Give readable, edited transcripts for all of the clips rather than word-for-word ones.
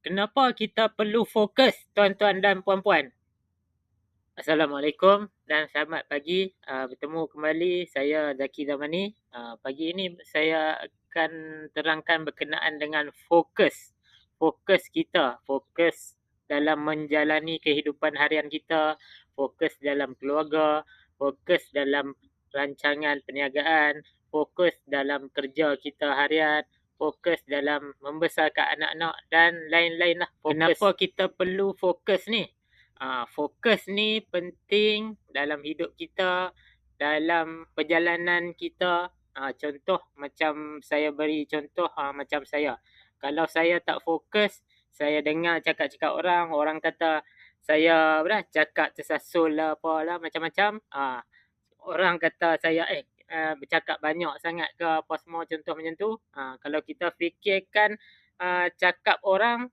Kenapa kita perlu fokus, tuan-tuan dan puan-puan? Assalamualaikum dan selamat pagi. Bertemu kembali saya Zaki Zamani. Pagi ini saya akan terangkan berkenaan dengan fokus. Fokus kita, fokus dalam menjalani kehidupan harian kita, fokus dalam keluarga, fokus dalam rancangan perniagaan, fokus dalam kerja kita harian, fokus dalam membesarkan anak-anak dan lain-lain lah. Kenapa kita perlu fokus ni? Fokus ni penting dalam hidup kita, dalam perjalanan kita. Contoh macam saya beri contoh macam saya. Kalau saya tak fokus, saya dengar cakap-cakap orang, orang kata saya cakap tersasul lah, apalah macam-macam. Orang kata saya bercakap banyak sangat ke apa semua, contoh macam tu. Kalau kita fikirkan cakap orang,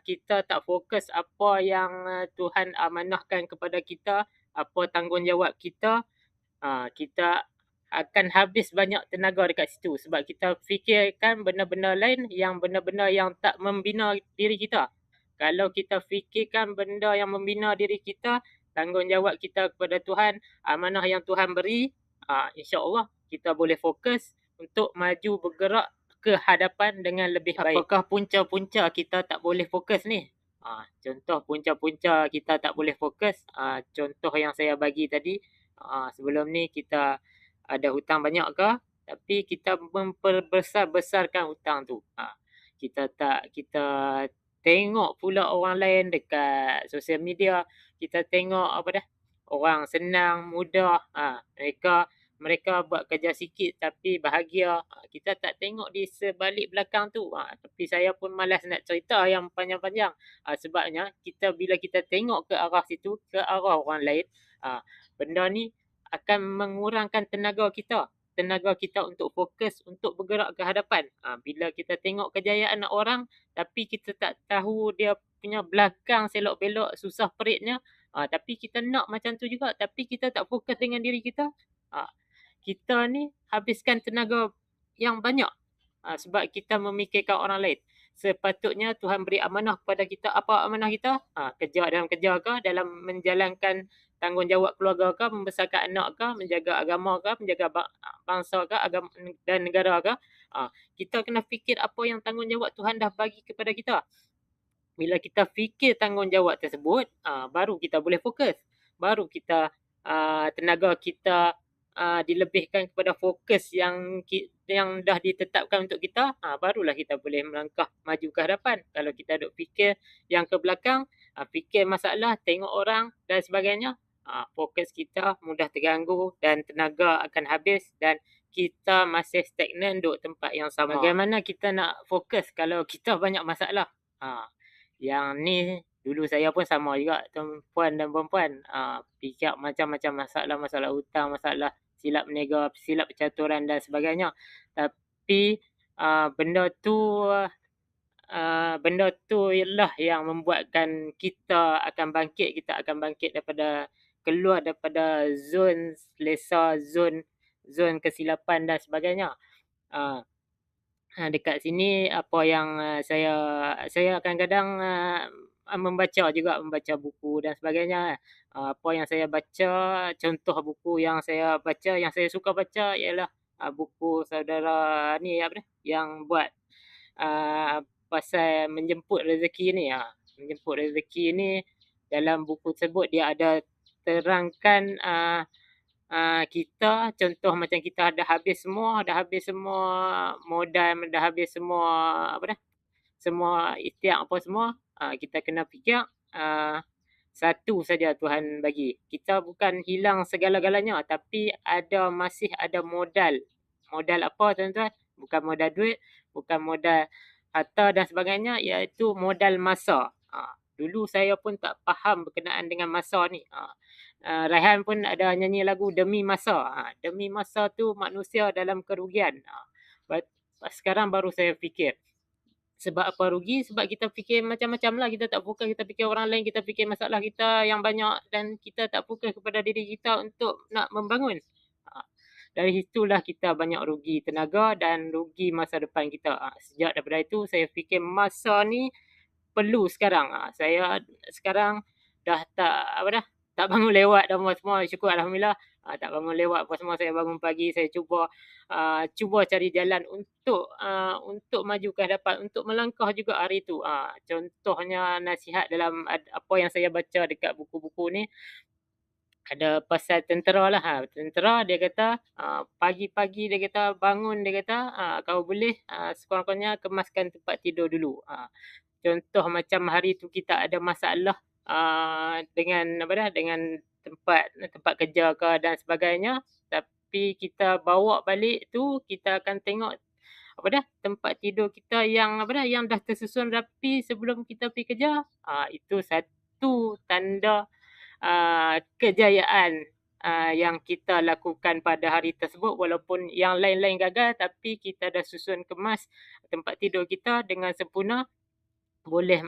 kita tak fokus apa yang Tuhan amanahkan kepada kita, apa tanggungjawab kita, kita akan habis banyak tenaga dekat situ sebab kita fikirkan benda-benda lain yang benda-benda yang tak membina diri kita. Kalau kita fikirkan benda yang membina diri kita, tanggungjawab kita kepada Tuhan, amanah yang Tuhan beri, insya-Allah kita boleh fokus untuk maju bergerak ke hadapan dengan lebih baik. Apakah punca-punca kita tak boleh fokus ni? Contoh punca-punca kita tak boleh fokus, contoh yang saya bagi tadi, sebelum ni kita ada hutang banyak ke, tapi kita memperbesar-besarkan hutang tu. Kita tengok pula orang lain dekat sosial media, kita tengok orang senang, mudah, mereka buat kerja sikit tapi bahagia. Kita tak tengok di sebalik belakang tu. Tapi saya pun malas nak cerita yang panjang-panjang. Sebabnya bila kita tengok ke arah situ, ke arah orang lain, benda ni akan mengurangkan tenaga kita untuk fokus, untuk bergerak ke hadapan. Bila kita tengok kejayaan orang tapi kita tak tahu dia punya belakang selok belok, susah peritnya, tapi kita nak macam tu juga tapi kita tak fokus dengan diri kita, kita ni habiskan tenaga yang banyak sebab kita memikirkan orang lain. Sepatutnya Tuhan beri amanah kepada kita. Apa amanah kita? Kerja ke, dalam menjalankan tanggungjawab keluarga ke, membesarkan anak ke, menjaga agama ke, menjaga bangsa ke, agama dan negara ke. Kita kena fikir apa yang tanggungjawab Tuhan dah bagi kepada kita. Bila kita fikir tanggungjawab tersebut, baru kita boleh fokus. Baru kita tenaga kita dilebihkan kepada fokus yang dah ditetapkan untuk kita, barulah kita boleh melangkah maju ke hadapan. Kalau kita duk fikir yang ke belakang, fikir masalah, tengok orang dan sebagainya, fokus kita mudah terganggu dan tenaga akan habis dan kita masih stagnan duduk tempat yang sama. Bagaimana kita nak fokus kalau kita banyak masalah? Yang ni dulu saya pun sama juga, tuan-puan dan puan-puan. Fikir macam-macam masalah hutang, masalah silap berniaga, silap percaturan dan sebagainya. Tapi benda tu ialah yang membuatkan kita akan bangkit daripada keluar daripada zon selesa, zon kesilapan dan sebagainya. Dekat sini apa yang saya kadang-kadang membaca buku dan sebagainya. Apa yang saya baca, contoh buku yang saya baca, yang saya suka baca ialah buku saudara ni yang buat pasal menjemput rezeki ni. Menjemput rezeki ni, dalam buku tersebut dia ada terangkan kita, contoh macam kita dah habis semua modal, dah habis semua semua ikhtiar apa semua, kita kena fikir satu saja Tuhan bagi. Kita bukan hilang segala-galanya tapi masih ada modal. Modal apa tuan-tuan? Bukan modal duit, bukan modal harta dan sebagainya, iaitu modal masa. Dulu saya pun tak faham berkenaan dengan masa ni. Raihan pun ada nyanyi lagu Demi Masa. Demi masa tu manusia dalam kerugian. Sekarang baru saya fikir. Sebab apa rugi? Sebab kita fikir macam-macam lah. Kita tak fokus, kita fikir orang lain, kita fikir masalah kita yang banyak dan kita tak fokus kepada diri kita untuk nak membangun. Dari situlah kita banyak rugi tenaga dan rugi masa depan kita. Sejak daripada itu saya fikir masa ni perlu sekarang. Saya sekarang dah tak bangun lewat dah semua, syukur alhamdulillah. Tak bangun lewat apa semua, saya bangun pagi, saya cuba cari jalan untuk maju ke hadapan, untuk melangkah juga hari tu. Contohnya nasihat dalam apa yang saya baca dekat buku-buku ni, ada pasal tentera lah. Tentera dia kata pagi-pagi dia kata bangun, dia kata kalau boleh sekurang-kurangnya kemaskan tempat tidur dulu. Contoh macam hari tu kita ada masalah dengan tempat kerja ke dan sebagainya, tapi kita bawa balik tu, kita akan tengok tempat tidur kita yang yang dah tersusun rapi sebelum kita pergi kerja. Itu satu tanda kejayaan yang kita lakukan pada hari tersebut. Walaupun yang lain-lain gagal, tapi kita dah susun kemas tempat tidur kita dengan sempurna, boleh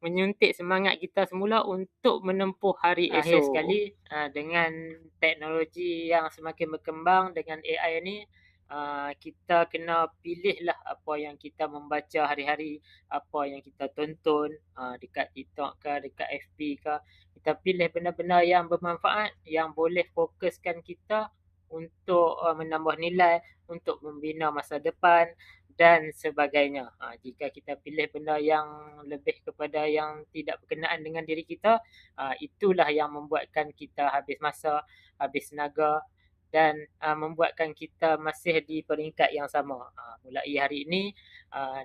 menyuntik semangat kita semula untuk menempuh hari esok. Akhir sekali, dengan teknologi yang semakin berkembang dengan AI ni, kita kena pilihlah apa yang kita membaca hari-hari, apa yang kita tonton dekat TikTok ke, dekat FB ke. Kita pilih benda-benda yang bermanfaat, yang boleh fokuskan kita untuk menambah nilai, untuk membina masa depan dan sebagainya. Jika kita pilih benda yang lebih kepada yang tidak berkenaan dengan diri kita, itulah yang membuatkan kita habis masa, habis tenaga dan membuatkan kita masih di peringkat yang sama. Mulai hari ini,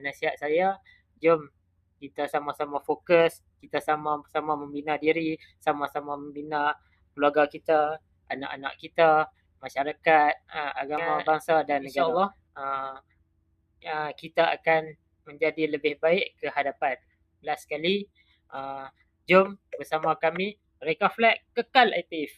nasihat saya, jom kita sama-sama fokus, kita sama-sama membina diri, sama-sama membina keluarga kita, anak-anak kita, masyarakat, agama, bangsa dan negara. InsyaAllah kita akan menjadi lebih baik ke hadapan. Last sekali, jom bersama kami, Reka Flag kekal aktif.